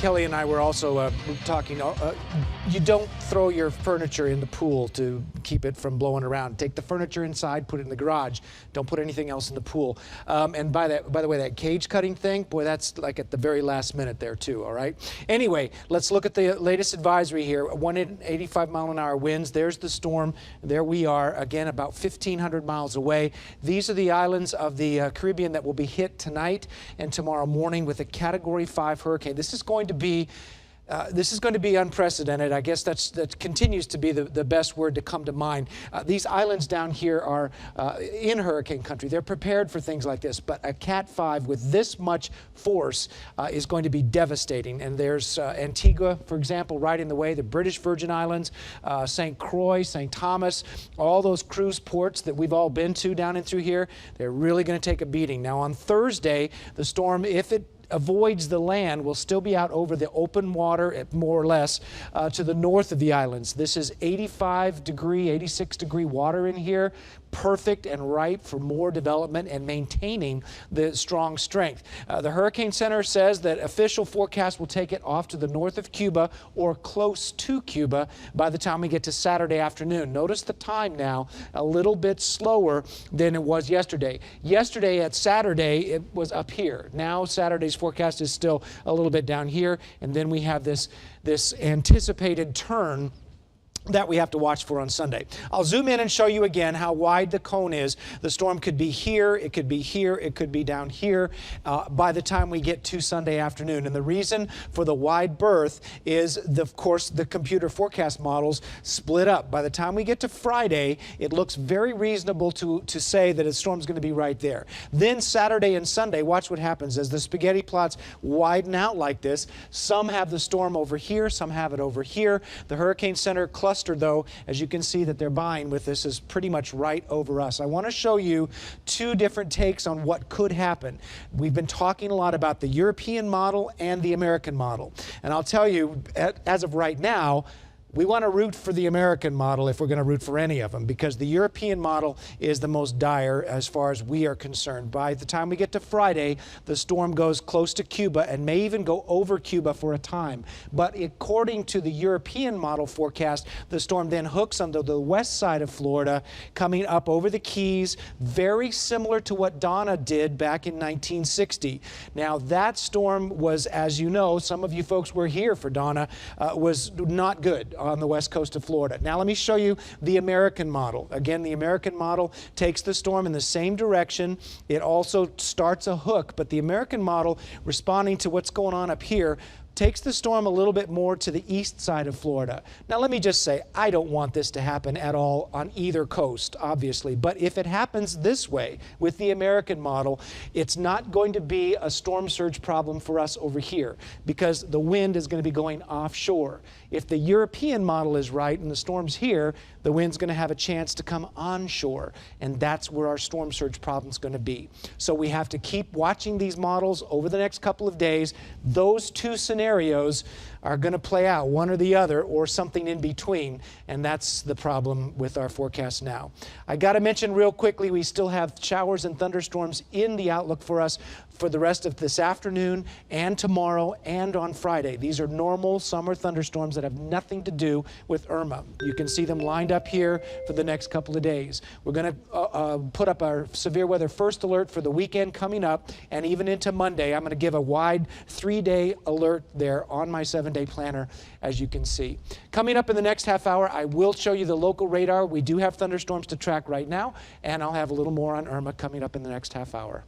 Kelly and I were also talking, you don't throw your furniture in the pool to keep it from blowing around. Take the furniture inside, put it in the garage. Don't put anything else in the pool. And by the way, that cage cutting thing, boy, that's like at the very last minute there too, all right? Anyway, let's look at the latest advisory here. 185 mile an hour winds. There's the storm. There we are, again, about 1,500 miles away. These are the islands of the Caribbean that will be hit tonight and tomorrow morning with a Category 5 hurricane. This is going to be unprecedented. I guess that continues to be the best word to come to mind. These islands down here are in hurricane country. They're prepared for things like this, but a Cat 5 with this much force is going to be devastating. And there's Antigua, for example, right in the way, the British Virgin Islands, St. Croix, St. Thomas, all those cruise ports that we've all been to down and through here, they're really going to take a beating. Now on Thursday, the storm, if it avoids the land, will still be out over the open water, more or less, to the north of the islands. This is 85 degree, 86 degree water in here. Perfect and ripe for more development and maintaining the strong strength. The Hurricane Center says that official forecast will take it off to the north of Cuba or close to Cuba by the time we get to Saturday afternoon. Notice the time now, a little bit slower than it was yesterday. Yesterday at Saturday, it was up here. Now Saturday's forecast is still a little bit down here, and then we have this anticipated turn that we have to watch for on Sunday. I'll zoom in and show you again how wide the cone is. The storm could be here, it could be here, it could be down here by the time we get to Sunday afternoon. And the reason for the wide berth is, of course, the computer forecast models split up. By the time we get to Friday, it looks very reasonable to say that a storm's going to be right there. Then Saturday and Sunday, watch what happens as the spaghetti plots widen out like this. Some have the storm over here, some have it over here. The Hurricane Center cluster, though, as you can see that they're buying with this, is pretty much right over us. I want to show you two different takes on what could happen. We've been talking a lot about the European model and the American model. And I'll tell you, as of right now, we want to root for the American model if we're going to root for any of them, because the European model is the most dire as far as we are concerned. By the time we get to Friday, the storm goes close to Cuba and may even go over Cuba for a time. But according to the European model forecast, the storm then hooks onto the west side of Florida, coming up over the Keys, very similar to what Donna did back in 1960. Now, that storm was, as you know, some of you folks were here for Donna, was not good on the west coast of Florida. Now let me show you the American model. Again, the American model takes the storm in the same direction. It also starts a hook, but the American model, responding to what's going on up here, takes the storm a little bit more to the east side of Florida. Now let me just say, I don't want this to happen at all on either coast, obviously, but if it happens this way with the American model, it's not going to be a storm surge problem for us over here because the wind is going to be going offshore. If the European model is right and the storm's here, the wind's going to have a chance to come onshore, and that's where our storm surge problem is going to be. So we have to keep watching these models over the next couple of days. Those two scenarios are going to play out, one or the other, or something in between, and that's the problem with our forecast now. I got to mention real quickly, we still have showers and thunderstorms in the outlook for us for the rest of this afternoon and tomorrow and on Friday. These are normal summer thunderstorms that have nothing to do with Irma. You can see them lined up here for the next couple of days. We're going to put up our severe weather first alert for the weekend coming up, and even into Monday. I'm going to give a wide 3-day alert there on my 7-day planner, as you can see. Coming up in the next half hour, I will show you the local radar. We do have thunderstorms to track right now, and I'll have a little more on Irma coming up in the next half hour.